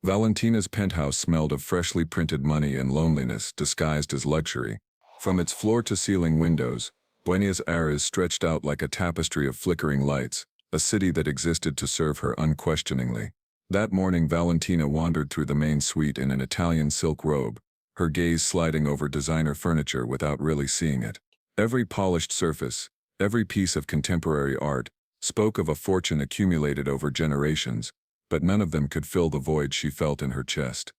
Valentina's penthouse smelled of freshly printed money and loneliness disguised as luxury. From its floor-to-ceiling windows, Buenos Aires stretched out like a tapestry of flickering lights, a city that existed to serve her unquestioningly. That morning Valentina wandered through the main suite in an Italian silk robe, her gaze sliding over designer furniture without really seeing it. Every polished surface, every piece of contemporary art, spoke of a fortune accumulated over generations, but none of them could fill the void she felt in her chest.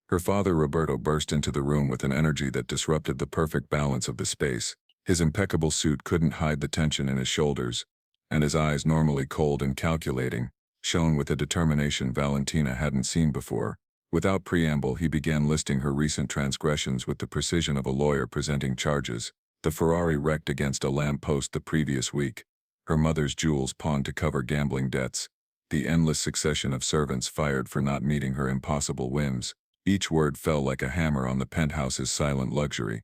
Her father Roberto burst into the room with an energy that disrupted the perfect balance of the space. His impeccable suit couldn't hide the tension in his shoulders, and his eyes, normally cold and calculating, shone with a determination Valentina hadn't seen before. Without preamble, he began listing her recent transgressions with the precision of a lawyer presenting charges. The Ferrari wrecked against a lamp-post the previous week, her mother's jewels pawned to cover gambling debts, the endless succession of servants fired for not meeting her impossible whims. Each word fell like a hammer on the penthouse's silent luxury.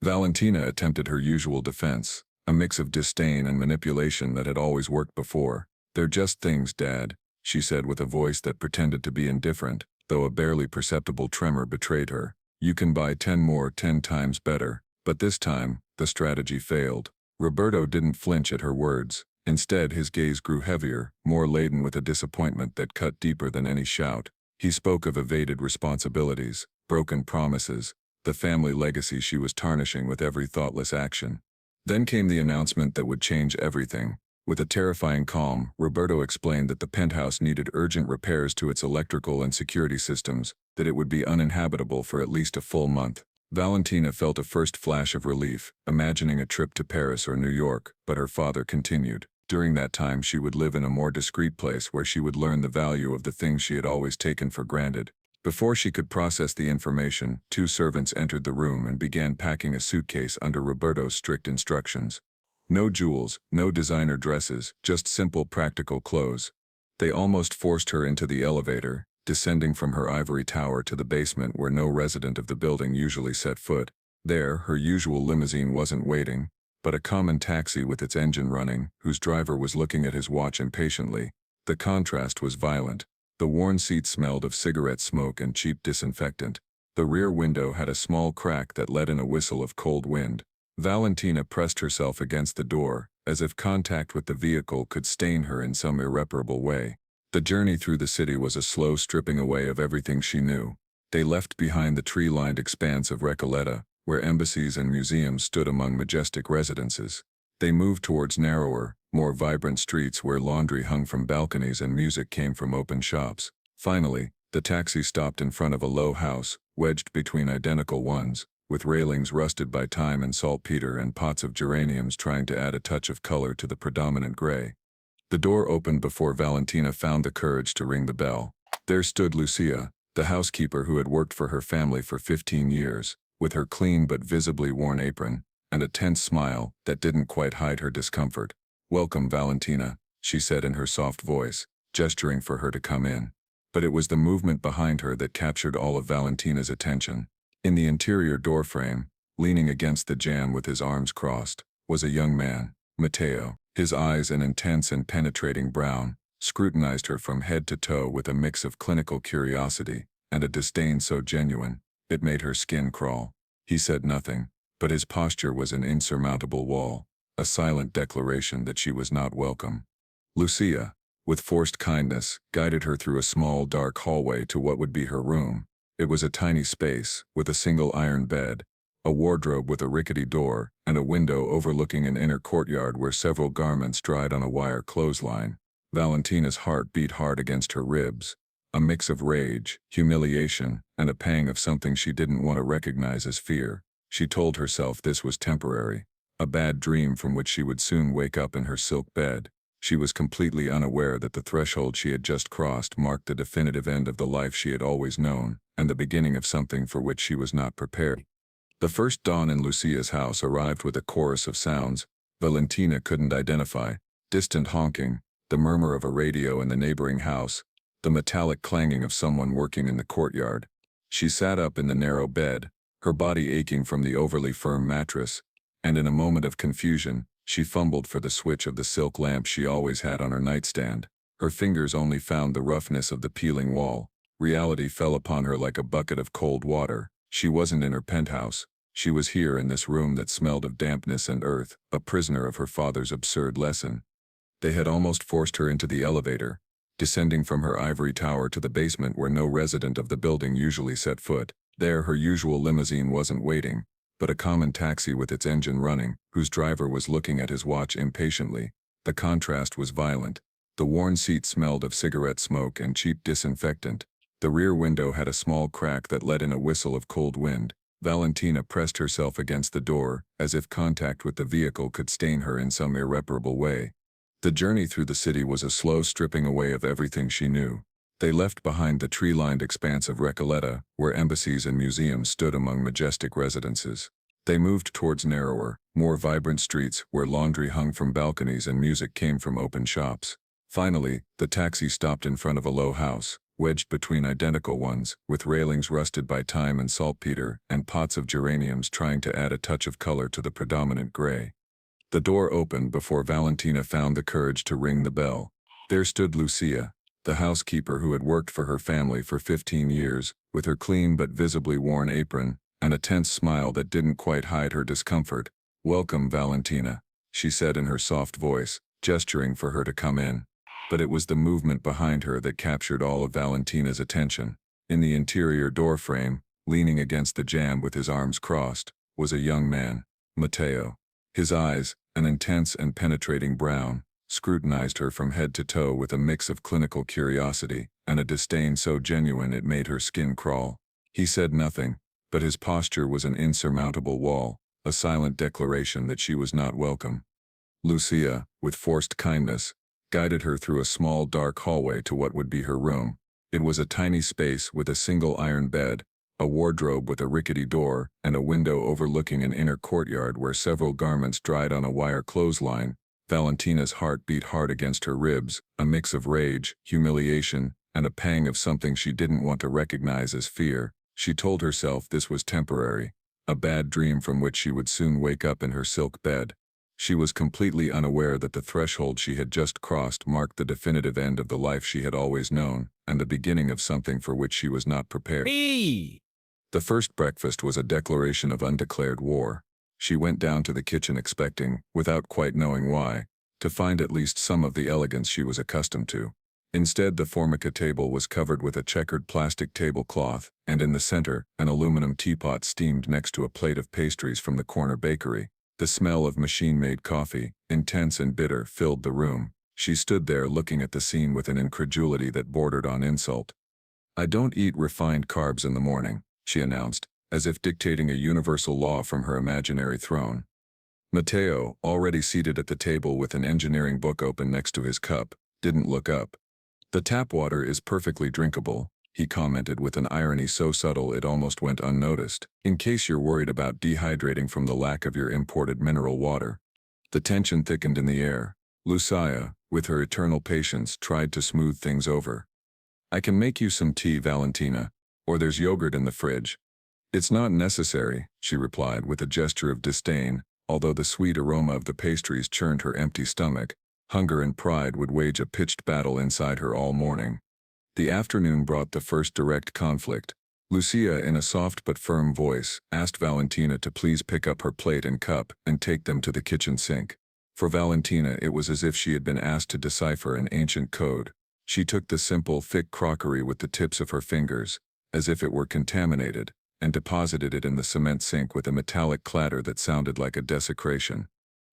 Valentina attempted her usual defense, a mix of disdain and manipulation that had always worked before. "They're just things, Dad," she said with a voice that pretended to be indifferent, though a barely perceptible tremor betrayed her. "You can buy 10 more 10 times better." But this time, the strategy failed. Roberto didn't flinch at her words. Instead, his gaze grew heavier, more laden with a disappointment that cut deeper than any shout. He spoke of evaded responsibilities, broken promises, the family legacy she was tarnishing with every thoughtless action. Then came the announcement that would change everything. With a terrifying calm, Roberto explained that the penthouse needed urgent repairs to its electrical and security systems, that it would be uninhabitable for at least a full month. Valentina felt a first flash of relief, imagining a trip to Paris or New York, but her father continued. During that time she would live in a more discreet place where she would learn the value of the things she had always taken for granted. Before she could process the information, 2 servants entered the room and began packing a suitcase under Roberto's strict instructions. No jewels, no designer dresses, just simple practical clothes. They almost forced her into the elevator, descending from her ivory tower to the basement where no resident of the building usually set foot. There, her usual limousine wasn't waiting, but a common taxi with its engine running, whose driver was looking at his watch impatiently. The contrast was violent. The worn seat smelled of cigarette smoke and cheap disinfectant. The rear window had a small crack that let in a whistle of cold wind. Valentina pressed herself against the door, as if contact with the vehicle could stain her in some irreparable way. The journey through the city was a slow stripping away of everything she knew. They left behind the tree-lined expanse of Recoleta, where embassies and museums stood among majestic residences. They moved towards narrower, more vibrant streets where laundry hung from balconies and music came from open shops. Finally, the taxi stopped in front of a low house, wedged between identical ones, with railings rusted by time and saltpeter and pots of geraniums trying to add a touch of color to the predominant gray. The door opened before Valentina found the courage to ring the bell. There stood Lucia, the housekeeper who had worked for her family for 15 years, with her clean but visibly worn apron, and a tense smile that didn't quite hide her discomfort. "Welcome, Valentina," she said in her soft voice, gesturing for her to come in. But it was the movement behind her that captured all of Valentina's attention. In the interior doorframe, leaning against the jamb with his arms crossed, was a young man, Mateo. His eyes, an intense and penetrating brown, scrutinized her from head to toe with a mix of clinical curiosity and a disdain so genuine, it made her skin crawl. He said nothing, but his posture was an insurmountable wall, a silent declaration that she was not welcome. Lucia, with forced kindness, guided her through a small dark hallway to what would be her room. It was a tiny space, with a single iron bed, a wardrobe with a rickety door, and a window overlooking an inner courtyard where several garments dried on a wire clothesline. Valentina's heart beat hard against her ribs, a mix of rage, humiliation, and a pang of something she didn't want to recognize as fear. She told herself this was temporary, a bad dream from which she would soon wake up in her silk bed. She was completely unaware that the threshold she had just crossed marked the definitive end of the life she had always known, and the beginning of something for which she was not prepared. The first dawn in Lucia's house arrived with a chorus of sounds Valentina couldn't identify: distant honking, the murmur of a radio in the neighboring house, the metallic clanging of someone working in the courtyard. She sat up in the narrow bed, her body aching from the overly firm mattress, and in a moment of confusion, she fumbled for the switch of the silk lamp she always had on her nightstand. Her fingers only found the roughness of the peeling wall. Reality fell upon her like a bucket of cold water. She wasn't in her penthouse. She was here in this room that smelled of dampness and earth, a prisoner of her father's absurd lesson. They had almost forced her into the elevator, descending from her ivory tower to the basement where no resident of the building usually set foot. There her usual limousine wasn't waiting, but a common taxi with its engine running, whose driver was looking at his watch impatiently. The contrast was violent. The worn seat smelled of cigarette smoke and cheap disinfectant. The rear window had a small crack that let in a whistle of cold wind. Valentina pressed herself against the door, as if contact with the vehicle could stain her in some irreparable way. The journey through the city was a slow stripping away of everything she knew. They left behind the tree-lined expanse of Recoleta, where embassies and museums stood among majestic residences. They moved towards narrower, more vibrant streets where laundry hung from balconies and music came from open shops. Finally, the taxi stopped in front of a low house, wedged between identical ones, with railings rusted by time and saltpeter, and pots of geraniums trying to add a touch of color to the predominant gray. The door opened before Valentina found the courage to ring the bell. There stood Lucia, the housekeeper who had worked for her family for 15 years, with her clean but visibly worn apron, and a tense smile that didn't quite hide her discomfort. "Welcome, Valentina," she said in her soft voice, gesturing for her to come in. But it was the movement behind her that captured all of Valentina's attention. In the interior doorframe, leaning against the jamb with his arms crossed, was a young man, Mateo. His eyes, an intense and penetrating brown, scrutinized her from head to toe with a mix of clinical curiosity and a disdain so genuine it made her skin crawl. He said nothing, but his posture was an insurmountable wall, a silent declaration that she was not welcome. Lucia, with forced kindness, guided her through a small dark hallway to what would be her room. It was a tiny space with a single iron bed, a wardrobe with a rickety door, and a window overlooking an inner courtyard where several garments dried on a wire clothesline. Valentina's heart beat hard against her ribs, a mix of rage, humiliation, and a pang of something she didn't want to recognize as fear. She told herself this was temporary, a bad dream from which she would soon wake up in her silk bed. She was completely unaware that the threshold she had just crossed marked the definitive end of the life she had always known, and the beginning of something for which she was not prepared. The first breakfast was a declaration of undeclared war. She went down to the kitchen expecting, without quite knowing why, to find at least some of the elegance she was accustomed to. Instead, the formica table was covered with a checkered plastic tablecloth, and in the center, an aluminum teapot steamed next to a plate of pastries from the corner bakery. The smell of machine-made coffee, intense and bitter, filled the room. She stood there looking at the scene with an incredulity that bordered on insult. "I don't eat refined carbs in the morning," she announced, as if dictating a universal law from her imaginary throne. Mateo, already seated at the table with an engineering book open next to his cup, didn't look up. "The tap water is perfectly drinkable," he commented with an irony so subtle it almost went unnoticed, "in case you're worried about dehydrating from the lack of your imported mineral water." The tension thickened in the air. Lucia, with her eternal patience, tried to smooth things over. "I can make you some tea, Valentina, or there's yogurt in the fridge." "It's not necessary," she replied with a gesture of disdain, although the sweet aroma of the pastries churned her empty stomach. Hunger and pride would wage a pitched battle inside her all morning. The afternoon brought the first direct conflict. Lucia, in a soft but firm voice, asked Valentina to please pick up her plate and cup and take them to the kitchen sink. For Valentina, it was as if she had been asked to decipher an ancient code. She took the simple, thick crockery with the tips of her fingers, as if it were contaminated, and deposited it in the cement sink with a metallic clatter that sounded like a desecration.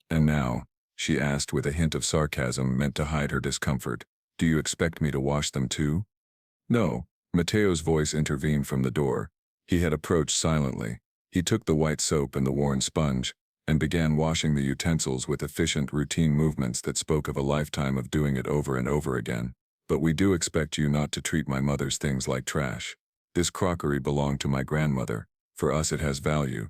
"And now," she asked with a hint of sarcasm meant to hide her discomfort, "do you expect me to wash them too?" "No," Mateo's voice intervened from the door. He had approached silently. He took the white soap and the worn sponge, and began washing the utensils with efficient routine movements that spoke of a lifetime of doing it over and over again. "But we do expect you not to treat my mother's things like trash. This crockery belonged to my grandmother. For us it has value."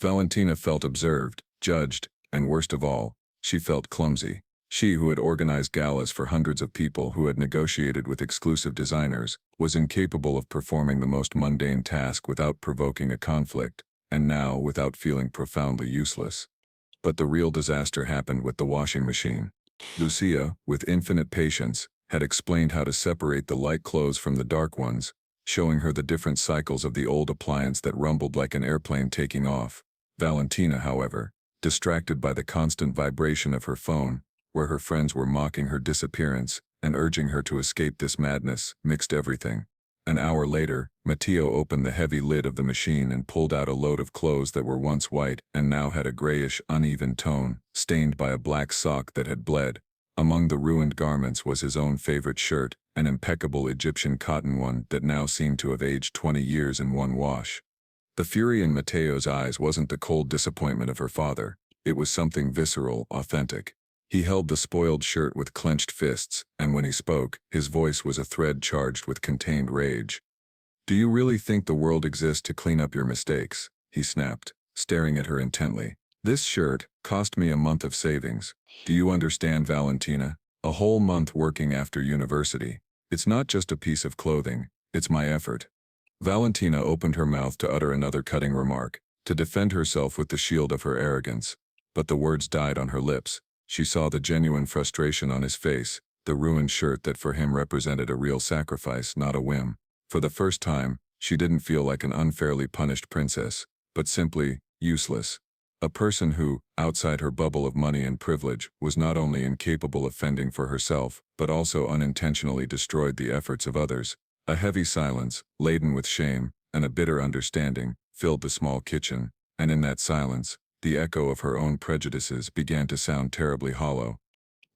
Valentina felt observed, judged, and worst of all, she felt clumsy. She, who had organized galas for hundreds of people, who had negotiated with exclusive designers, was incapable of performing the most mundane task without provoking a conflict, and now without feeling profoundly useless. But the real disaster happened with the washing machine. Lucia, with infinite patience, had explained how to separate the light clothes from the dark ones, showing her the different cycles of the old appliance that rumbled like an airplane taking off. Valentina, however, distracted by the constant vibration of her phone, where her friends were mocking her disappearance and urging her to escape this madness, mixed everything. An hour later, Mateo opened the heavy lid of the machine and pulled out a load of clothes that were once white and now had a grayish, uneven tone, stained by a black sock that had bled. Among the ruined garments was his own favorite shirt, an impeccable Egyptian cotton one that now seemed to have aged 20 years in one wash. The fury in Mateo's eyes wasn't the cold disappointment of her father. It was something visceral, authentic. He held the spoiled shirt with clenched fists, and when he spoke, his voice was a thread charged with contained rage. "Do you really think the world exists to clean up your mistakes?" he snapped, staring at her intently. "This shirt cost me a month of savings. Do you understand, Valentina? A whole month working after university. It's not just a piece of clothing, it's my effort." Valentina opened her mouth to utter another cutting remark, to defend herself with the shield of her arrogance, but the words died on her lips. She saw the genuine frustration on his face, the ruined shirt that for him represented a real sacrifice, not a whim. For the first time, she didn't feel like an unfairly punished princess, but simply useless. A person who, outside her bubble of money and privilege, was not only incapable of fending for herself, but also unintentionally destroyed the efforts of others. A heavy silence, laden with shame, and a bitter understanding, filled the small kitchen, and in that silence, the echo of her own prejudices began to sound terribly hollow.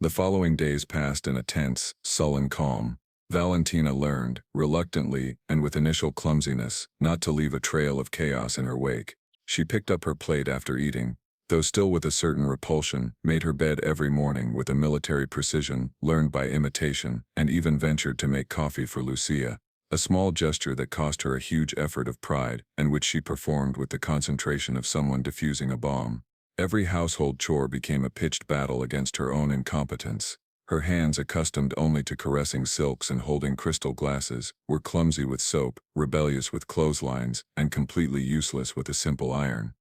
The following days passed in a tense, sullen calm. Valentina learned, reluctantly and with initial clumsiness, not to leave a trail of chaos in her wake. She picked up her plate after eating, though still with a certain repulsion, made her bed every morning with a military precision learned by imitation, and even ventured to make coffee for Lucia, a small gesture that cost her a huge effort of pride and which she performed with the concentration of someone defusing a bomb. Every household chore became a pitched battle against her own incompetence. Her hands, accustomed only to caressing silks and holding crystal glasses, were clumsy with soap, rebellious with clotheslines, and completely useless with a simple iron.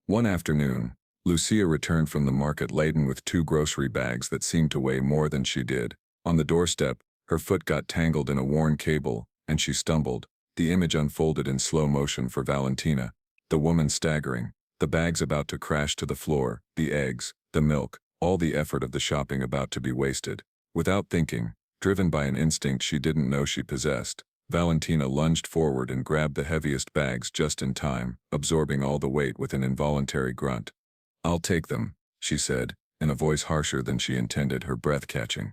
One afternoon, Lucia returned from the market laden with 2 grocery bags that seemed to weigh more than she did. On the doorstep, her foot got tangled in a worn cable, and she stumbled. The image unfolded in slow motion for Valentina, the woman staggering, the bags about to crash to the floor, the eggs, the milk, all the effort of the shopping about to be wasted. Without thinking, driven by an instinct she didn't know she possessed, Valentina lunged forward and grabbed the heaviest bags just in time, absorbing all the weight with an involuntary grunt. "I'll take them," she said, in a voice harsher than she intended, her breath catching.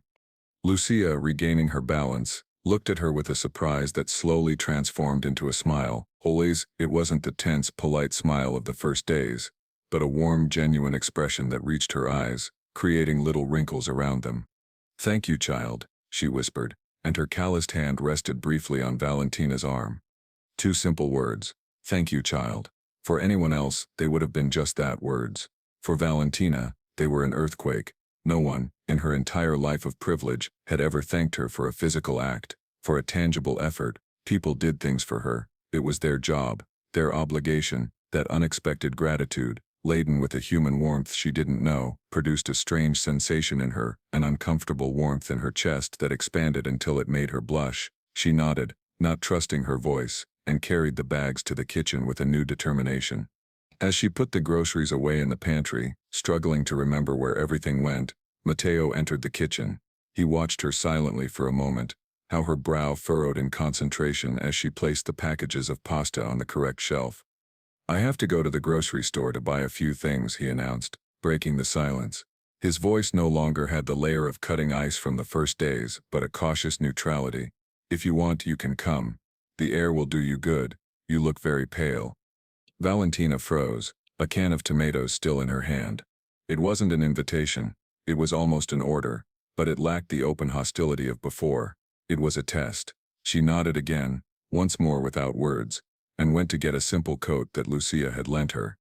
Lucia, regaining her balance, looked at her with a surprise that slowly transformed into a smile. Always, it wasn't the tense, polite smile of the first days, but a warm, genuine expression that reached her eyes, creating little wrinkles around them. "Thank you, child," she whispered, and her calloused hand rested briefly on Valentina's arm. 2 simple words. "Thank you, child." For anyone else, they would have been just that, words. For Valentina, they were an earthquake. No one, in her entire life of privilege, had ever thanked her for a physical act, for a tangible effort. People did things for her. It was their job, their obligation. That unexpected gratitude, laden with a human warmth she didn't know, produced a strange sensation in her, an uncomfortable warmth in her chest that expanded until it made her blush. She nodded, not trusting her voice, and carried the bags to the kitchen with a new determination. As she put the groceries away in the pantry, struggling to remember where everything went, Mateo entered the kitchen. He watched her silently for a moment, how her brow furrowed in concentration as she placed the packages of pasta on the correct shelf. "I have to go to the grocery store to buy a few things," he announced, breaking the silence. His voice no longer had the layer of cutting ice from the first days, but a cautious neutrality. "If you want, you can come. The air will do you good. You look very pale." Valentina froze, a can of tomatoes still in her hand. It wasn't an invitation. It was almost an order, but it lacked the open hostility of before. It was a test. She nodded again, once more without words, and went to get a simple coat that Lucia had lent her.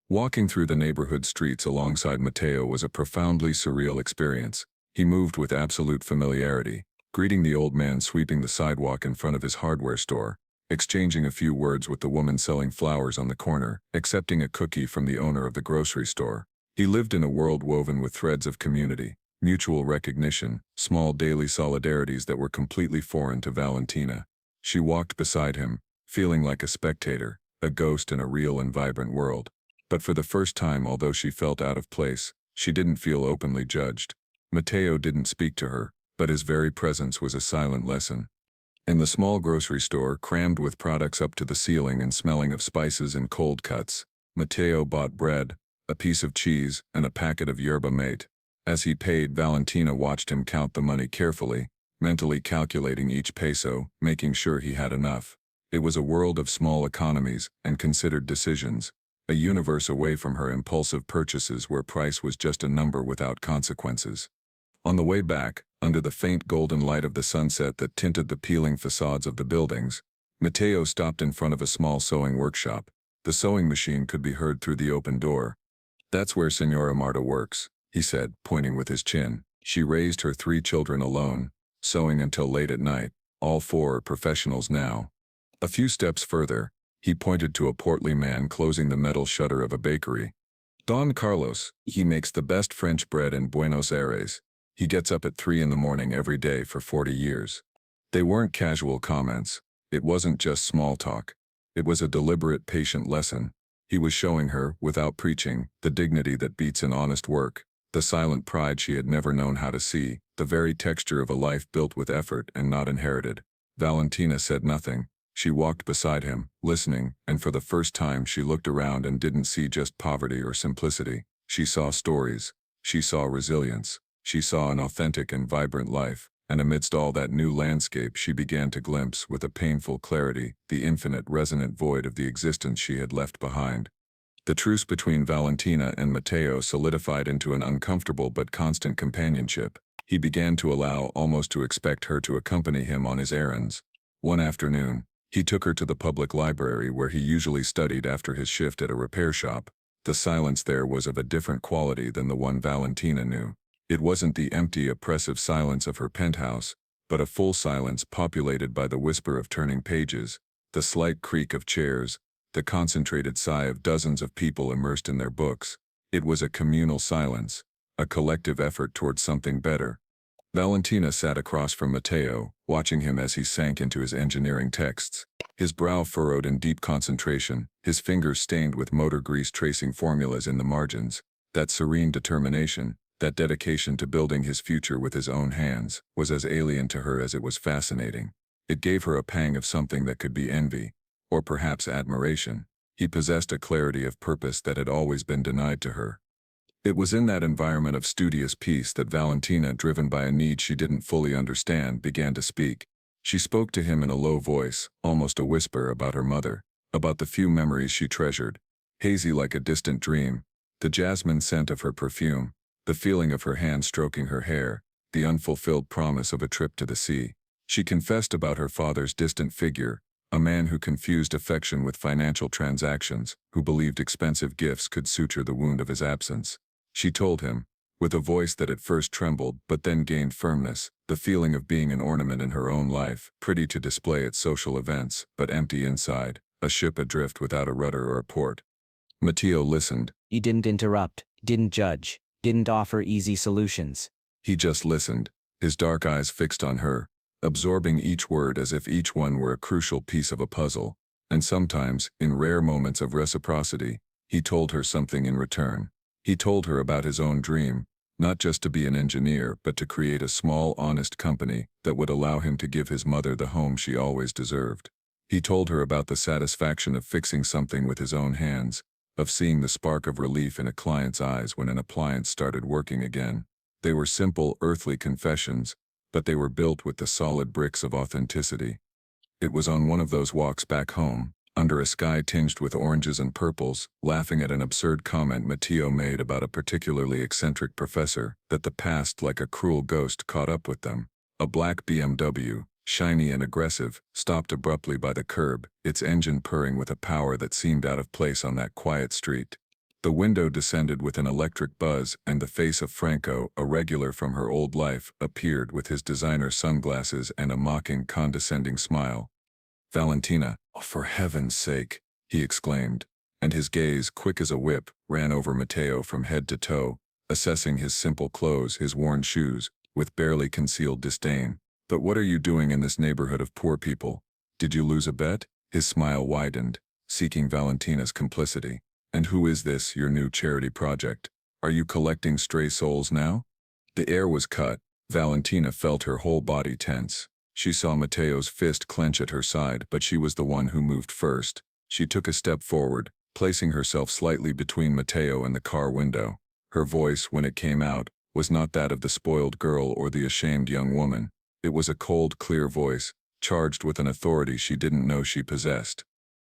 Walking through the neighborhood streets alongside Mateo was a profoundly surreal experience. He moved with absolute familiarity, greeting the old man sweeping the sidewalk in front of his hardware store, exchanging a few words with the woman selling flowers on the corner, accepting a cookie from the owner of the grocery store. He lived in a world woven with threads of community, mutual recognition, small daily solidarities that were completely foreign to Valentina. She walked beside him, feeling like a spectator, a ghost in a real and vibrant world. But for the first time, although she felt out of place, she didn't feel openly judged. Mateo didn't speak to her, but his very presence was a silent lesson. In the small grocery store, crammed with products up to the ceiling and smelling of spices and cold cuts, Mateo bought bread, a piece of cheese, and a packet of yerba mate. As he paid, Valentina watched him count the money carefully, mentally calculating each peso, making sure he had enough. It was a world of small economies and considered decisions, a universe away from her impulsive purchases where price was just a number without consequences. On the way back, under the faint golden light of the sunset that tinted the peeling facades of the buildings, Mateo stopped in front of a small sewing workshop. The sewing machine could be heard through the open door. "That's where Senora Marta works," he said, pointing with his chin. "She raised her 3 children alone, sewing until late at night. All 4 are professionals now." A few steps further, he pointed to a portly man closing the metal shutter of a bakery. "Don Carlos, he makes the best French bread in Buenos Aires. He gets up at 3 in the morning every day for 40 years. They weren't casual comments. It wasn't just small talk. It was a deliberate, patient lesson. He was showing her, without preaching, the dignity that beats in honest work, the silent pride she had never known how to see, the very texture of a life built with effort and not inherited. Valentina said nothing. She walked beside him, listening, and for the first time she looked around and didn't see just poverty or simplicity. She saw stories. She saw resilience. She saw an authentic and vibrant life, and amidst all that new landscape she began to glimpse, with a painful clarity, the infinite resonant void of the existence she had left behind. The truce between Valentina and Mateo solidified into an uncomfortable but constant companionship. He began to allow, almost to expect her to accompany him on his errands. One afternoon, he took her to the public library where he usually studied after his shift at a repair shop. The silence there was of a different quality than the one Valentina knew. It wasn't the empty, oppressive silence of her penthouse, but a full silence populated by the whisper of turning pages, the slight creak of chairs, the concentrated sigh of dozens of people immersed in their books. It was a communal silence, a collective effort towards something better. Valentina sat across from Mateo, watching him as he sank into his engineering texts. His brow furrowed in deep concentration, his fingers stained with motor grease tracing formulas in the margins. That serene determination, that dedication to building his future with his own hands, was as alien to her as it was fascinating. It gave her a pang of something that could be envy, or perhaps admiration. He possessed a clarity of purpose that had always been denied to her. It was in that environment of studious peace that Valentina, driven by a need she didn't fully understand, began to speak. She spoke to him in a low voice, almost a whisper, about her mother, about the few memories she treasured, hazy like a distant dream, the jasmine scent of her perfume, the feeling of her hand stroking her hair, the unfulfilled promise of a trip to the sea. She confessed about her father's distant figure, a man who confused affection with financial transactions, who believed expensive gifts could suture the wound of his absence. She told him, with a voice that at first trembled but then gained firmness, the feeling of being an ornament in her own life, pretty to display at social events, but empty inside, a ship adrift without a rudder or a port. Mateo listened. He didn't interrupt, didn't judge, didn't offer easy solutions. He just listened, his dark eyes fixed on her, absorbing each word as if each one were a crucial piece of a puzzle. And sometimes, in rare moments of reciprocity, he told her something in return. He told her about his own dream, not just to be an engineer, but to create a small, honest company that would allow him to give his mother the home she always deserved. He told her about the satisfaction of fixing something with his own hands, of seeing the spark of relief in a client's eyes when an appliance started working again. They were simple, earthly confessions, but they were built with the solid bricks of authenticity. It was on one of those walks back home, under a sky tinged with oranges and purples, laughing at an absurd comment Mateo made about a particularly eccentric professor, that the past, like a cruel ghost, caught up with them. A black BMW, shiny and aggressive, stopped abruptly by the curb, its engine purring with a power that seemed out of place on that quiet street. The window descended with an electric buzz, and the face of Franco, a regular from her old life, appeared with his designer sunglasses and a mocking, condescending smile. "Valentina, oh, for heaven's sake," he exclaimed, and his gaze, quick as a whip, ran over Mateo from head to toe, assessing his simple clothes, his worn shoes, with barely concealed disdain. "But what are you doing in this neighborhood of poor people? Did you lose a bet? His smile widened, seeking Valentina's complicity. And who is this, your new charity project? Are you collecting stray souls now? The air was cut. Valentina felt her whole body tense. She saw Mateo's fist clench at her side, but she was the one who moved first. She took a step forward, placing herself slightly between Mateo and the car window. Her voice, when it came out, was not that of the spoiled girl or the ashamed young woman. It was a cold, clear voice, charged with an authority she didn't know she possessed.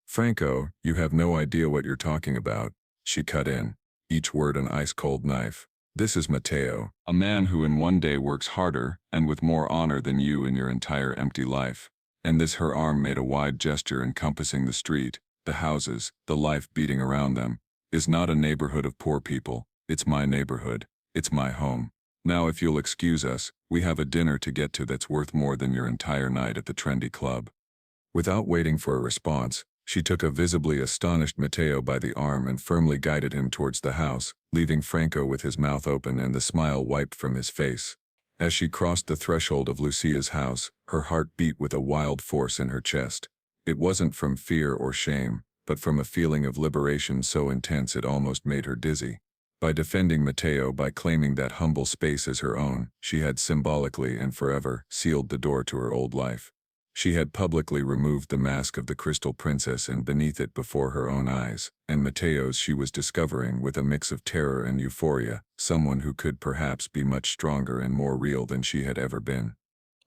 "Franco, you have no idea what you're talking about," she cut in, each word an ice-cold knife. "This is Mateo, a man who in one day works harder and with more honor than you in your entire empty life." And this, her arm made a wide gesture encompassing the street, the houses, the life beating around them, "is not a neighborhood of poor people. It's my neighborhood. It's my home. Now if you'll excuse us, we have a dinner to get to that's worth more than your entire night at the trendy club." Without waiting for a response, she took a visibly astonished Mateo by the arm and firmly guided him towards the house, leaving Franco with his mouth open and the smile wiped from his face. As she crossed the threshold of Lucia's house, her heart beat with a wild force in her chest. It wasn't from fear or shame, but from a feeling of liberation so intense it almost made her dizzy. By defending Mateo, by claiming that humble space as her own, she had symbolically and forever sealed the door to her old life. She had publicly removed the mask of the Crystal Princess, and beneath it, before her own eyes, and Mateo's, she was discovering, with a mix of terror and euphoria, someone who could perhaps be much stronger and more real than she had ever been.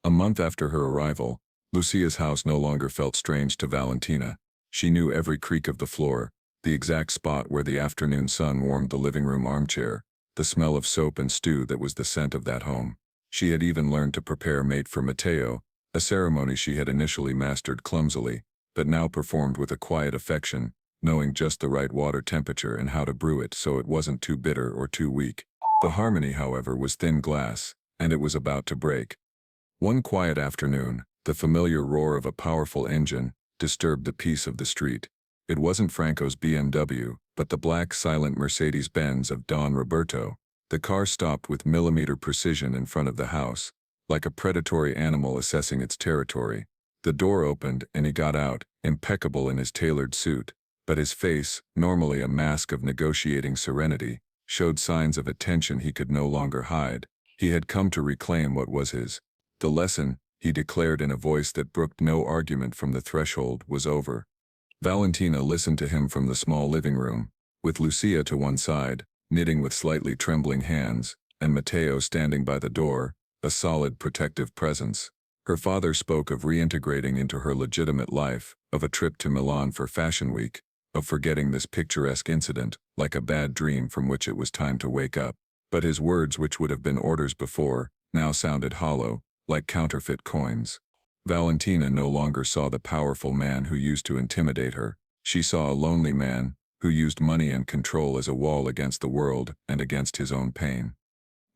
A month after her arrival, Lucia's house no longer felt strange to Valentina. She knew every creak of the floor, the exact spot where the afternoon sun warmed the living room armchair, the smell of soap and stew that was the scent of that home. She had even learned to prepare mate for Mateo, a ceremony she had initially mastered clumsily, but now performed with a quiet affection, knowing just the right water temperature and how to brew it so it wasn't too bitter or too weak. The harmony, however, was thin glass, and it was about to break. One quiet afternoon, the familiar roar of a powerful engine disturbed the peace of the street. It wasn't Franco's BMW, but the black, silent Mercedes-Benz of Don Roberto. The car stopped with millimeter precision in front of the house, like a predatory animal assessing its territory. The door opened and he got out, impeccable in his tailored suit, but his face, normally a mask of negotiating serenity, showed signs of a tension he could no longer hide. He had come to reclaim what was his. The lesson, he declared in a voice that brooked no argument from the threshold, was over. Valentina listened to him from the small living room, with Lucia to one side, knitting with slightly trembling hands, and Mateo standing by the door, a solid protective presence. Her father spoke of reintegrating into her legitimate life, of a trip to Milan for Fashion Week, of forgetting this picturesque incident, like a bad dream from which it was time to wake up. But his words, which would have been orders before, now sounded hollow, like counterfeit coins. Valentina no longer saw the powerful man who used to intimidate her. She saw a lonely man, who used money and control as a wall against the world and against his own pain.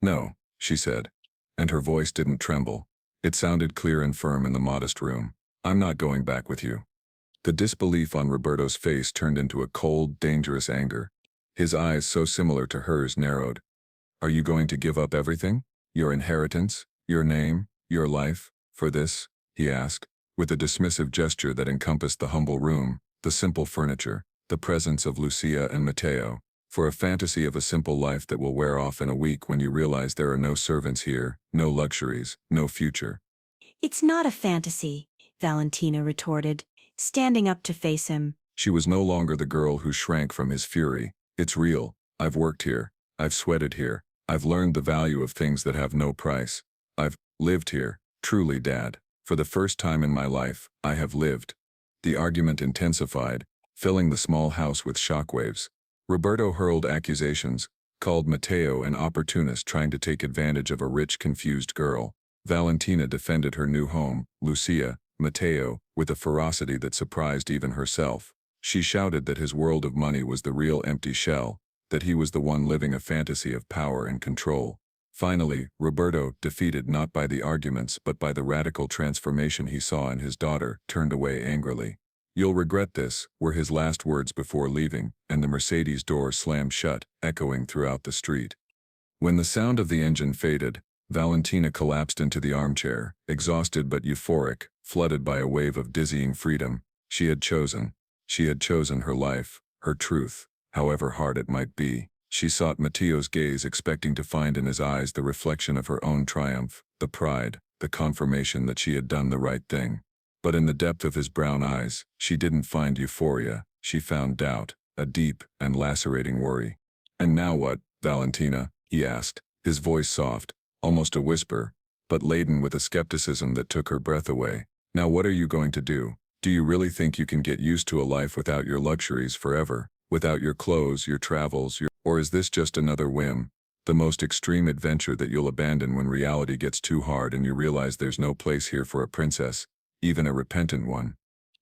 "No," she said, and her voice didn't tremble. It sounded clear and firm in the modest room. "I'm not going back with you." The disbelief on Roberto's face turned into a cold, dangerous anger. His eyes, so similar to hers, narrowed. "Are you going to give up everything? Your inheritance? Your name? Your life? For this?" he asked, with a dismissive gesture that encompassed the humble room, the simple furniture, the presence of Lucia and Mateo. "For a fantasy of a simple life that will wear off in a week when you realize there are no servants here, no luxuries, no future." "It's not a fantasy," Valentina retorted, standing up to face him. She was no longer the girl who shrank from his fury. "It's real. I've worked here. I've sweated here. I've learned the value of things that have no price. I've lived here, truly, Dad. For the first time in my life, I have lived." The argument intensified, filling the small house with shockwaves. Roberto hurled accusations, called Mateo an opportunist trying to take advantage of a rich, confused girl. Valentina defended her new home, Lucia, Mateo, with a ferocity that surprised even herself. She shouted that his world of money was the real empty shell, that he was the one living a fantasy of power and control. Finally, Roberto, defeated not by the arguments but by the radical transformation he saw in his daughter, turned away angrily. "You'll regret this," were his last words before leaving, and the Mercedes door slammed shut, echoing throughout the street. When the sound of the engine faded, Valentina collapsed into the armchair, exhausted but euphoric, flooded by a wave of dizzying freedom. She had chosen. She had chosen her life, her truth, however hard it might be. She sought Mateo's gaze, expecting to find in his eyes the reflection of her own triumph, the pride, the confirmation that she had done the right thing. But in the depth of his brown eyes, she didn't find euphoria, she found doubt, a deep and lacerating worry. "And now what, Valentina?" he asked, his voice soft, almost a whisper, but laden with a skepticism that took her breath away. "Now what are you going to do? Do you really think you can get used to a life without your luxuries forever? Without your clothes, your travels, or is this just another whim? The most extreme adventure that you'll abandon when reality gets too hard and you realize there's no place here for a princess, even a repentant one?"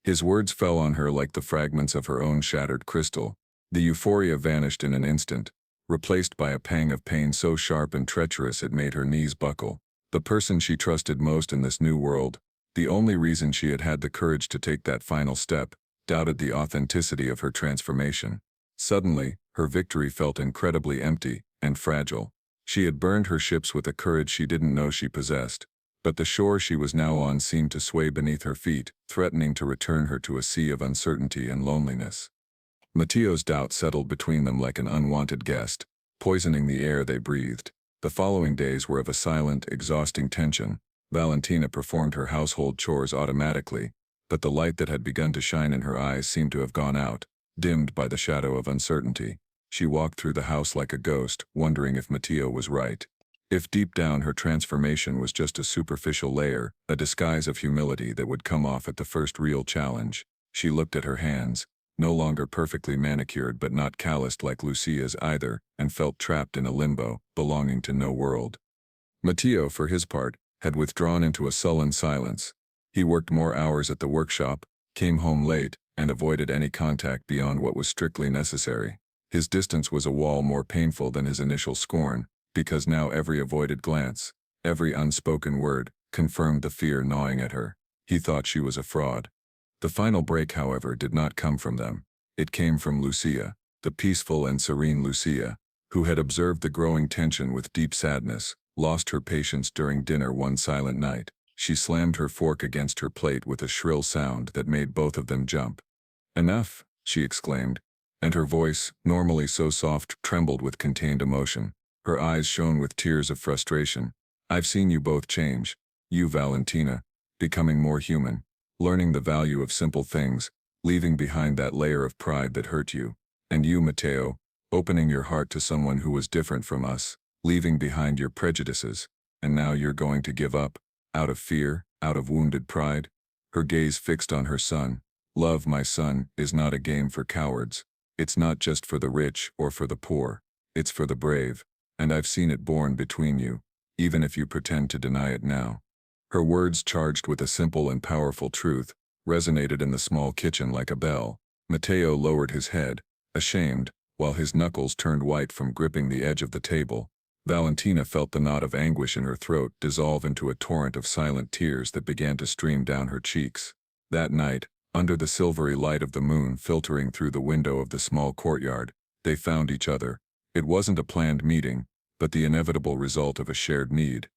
His words fell on her like the fragments of her own shattered crystal. The euphoria vanished in an instant, replaced by a pang of pain so sharp and treacherous it made her knees buckle. The person she trusted most in this new world, the only reason she had had the courage to take that final step, doubted the authenticity of her transformation. Suddenly, her victory felt incredibly empty and fragile. She had burned her ships with a courage she didn't know she possessed, but the shore she was now on seemed to sway beneath her feet, threatening to return her to a sea of uncertainty and loneliness. Mateo's doubt settled between them like an unwanted guest, poisoning the air they breathed. The following days were of a silent, exhausting tension. Valentina performed her household chores automatically, but the light that had begun to shine in her eyes seemed to have gone out, dimmed by the shadow of uncertainty. She walked through the house like a ghost, wondering if Mateo was right. If deep down her transformation was just a superficial layer, a disguise of humility that would come off at the first real challenge. She looked at her hands, no longer perfectly manicured but not calloused like Lucia's either, and felt trapped in a limbo, belonging to no world. Mateo, for his part, had withdrawn into a sullen silence. He worked more hours at the workshop, came home late, and avoided any contact beyond what was strictly necessary. His distance was a wall more painful than his initial scorn, because now every avoided glance, every unspoken word, confirmed the fear gnawing at her. He thought she was a fraud. The final break, however, did not come from them. It came from Lucia, the peaceful and serene Lucia, who had observed the growing tension with deep sadness, lost her patience during dinner one silent night. She slammed her fork against her plate with a shrill sound that made both of them jump. "Enough," she exclaimed, and her voice, normally so soft, trembled with contained emotion. Her eyes shone with tears of frustration. "I've seen you both change. You, Valentina, becoming more human, learning the value of simple things, leaving behind that layer of pride that hurt you. And you, Mateo, opening your heart to someone who was different from us, leaving behind your prejudices. And now you're going to give up, out of fear, out of wounded pride?" Her gaze fixed on her son. "Love, my son, is not a game for cowards. It's not just for the rich or for the poor. It's for the brave. And I've seen it born between you, even if you pretend to deny it now." Her words, charged with a simple and powerful truth, resonated in the small kitchen like a bell. Mateo lowered his head, ashamed, while his knuckles turned white from gripping the edge of the table. Valentina felt the knot of anguish in her throat dissolve into a torrent of silent tears that began to stream down her cheeks. That night, under the silvery light of the moon filtering through the window of the small courtyard, they found each other. It wasn't a planned meeting, but the inevitable result of a shared need.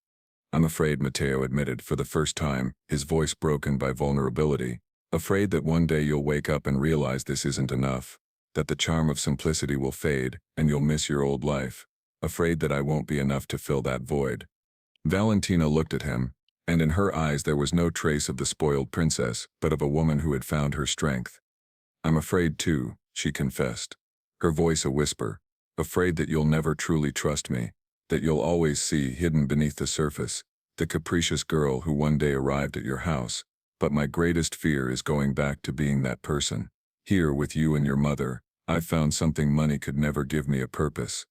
"I'm afraid," Mateo admitted for the first time, his voice broken by vulnerability. "Afraid that one day you'll wake up and realize this isn't enough, that the charm of simplicity will fade, and you'll miss your old life. Afraid that I won't be enough to fill that void." Valentina looked at him, and in her eyes there was no trace of the spoiled princess, but of a woman who had found her strength. "I'm afraid too," she confessed, her voice a whisper. "Afraid that you'll never truly trust me, that you'll always see, hidden beneath the surface, the capricious girl who one day arrived at your house. But my greatest fear is going back to being that person. Here with you and your mother, I've found something money could never give me: a purpose."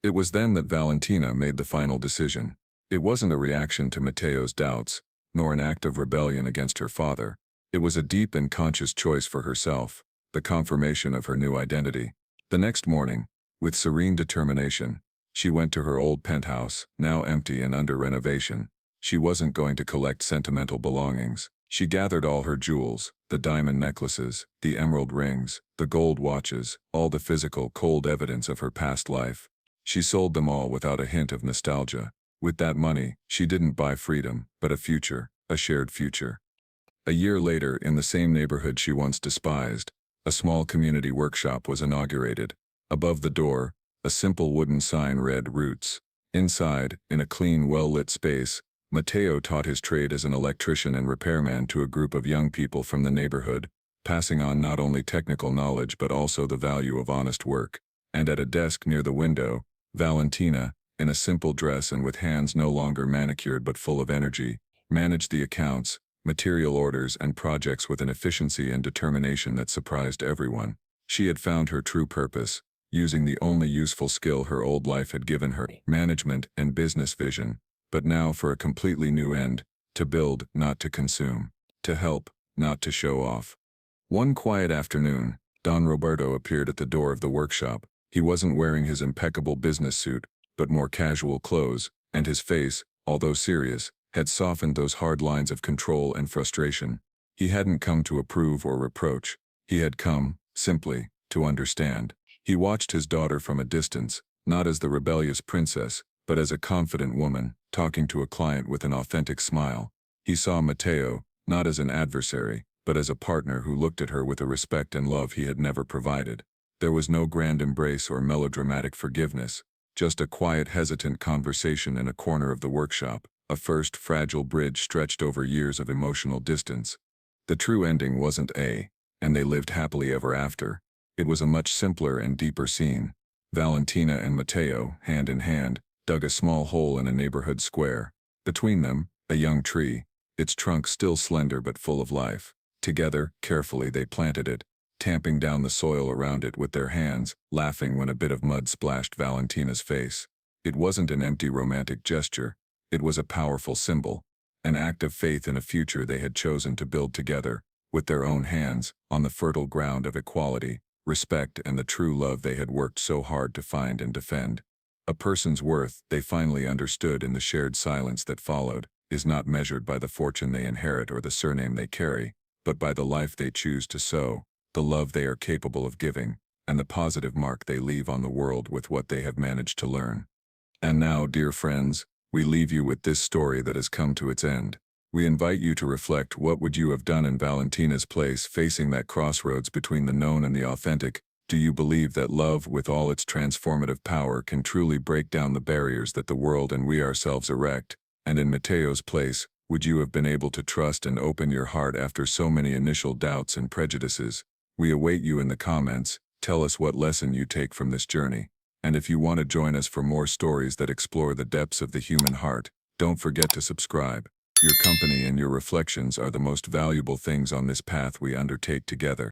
It was then that Valentina made the final decision. It wasn't a reaction to Mateo's doubts, nor an act of rebellion against her father. It was a deep and conscious choice for herself, the confirmation of her new identity. The next morning, with serene determination, she went to her old penthouse, now empty and under renovation. She wasn't going to collect sentimental belongings. She gathered all her jewels, the diamond necklaces, the emerald rings, the gold watches, all the physical, cold evidence of her past life. She sold them all without a hint of nostalgia. With that money, she didn't buy freedom, but a future, a shared future. A year later, in the same neighborhood she once despised, a small community workshop was inaugurated. Above the door, a simple wooden sign read Roots. Inside, in a clean, well-lit space, Mateo taught his trade as an electrician and repairman to a group of young people from the neighborhood, passing on not only technical knowledge but also the value of honest work. And at a desk near the window, Valentina, in a simple dress and with hands no longer manicured but full of energy, managed the accounts, material orders and projects with an efficiency and determination that surprised everyone. She had found her true purpose, using the only useful skill her old life had given her, management and business vision, but now for a completely new end, to build, not to consume, to help, not to show off. One quiet afternoon, Don Roberto appeared at the door of the workshop. He wasn't wearing his impeccable business suit, but more casual clothes, and his face, although serious, had softened those hard lines of control and frustration. He hadn't come to approve or reproach. He had come, simply, to understand. He watched his daughter from a distance, not as the rebellious princess, but as a confident woman, talking to a client with an authentic smile. He saw Mateo, not as an adversary, but as a partner who looked at her with a respect and love he had never provided. There was no grand embrace or melodramatic forgiveness, just a quiet, hesitant conversation in a corner of the workshop, a first fragile bridge stretched over years of emotional distance. The true ending wasn't and they lived happily ever after. It was a much simpler and deeper scene. Valentina and Mateo, hand in hand, dug a small hole in a neighborhood square. Between them, a young tree, its trunk still slender but full of life. Together, carefully they planted it, tamping down the soil around it with their hands, laughing when a bit of mud splashed Valentina's face. It wasn't an empty romantic gesture. It was a powerful symbol, an act of faith in a future they had chosen to build together, with their own hands, on the fertile ground of equality, respect and the true love they had worked so hard to find and defend. A person's worth, they finally understood in the shared silence that followed, is not measured by the fortune they inherit or the surname they carry, but by the life they choose to sow, the love they are capable of giving, and the positive mark they leave on the world with what they have managed to learn. And now, dear friends, we leave you with this story that has come to its end. We invite you to reflect, what would you have done in Valentina's place, facing that crossroads between the known and the authentic? Do you believe that love, with all its transformative power, can truly break down the barriers that the world and we ourselves erect? And in Mateo's place, would you have been able to trust and open your heart after so many initial doubts and prejudices? We await you in the comments. Tell us what lesson you take from this journey. And if you want to join us for more stories that explore the depths of the human heart, don't forget to subscribe. Your company and your reflections are the most valuable things on this path we undertake together.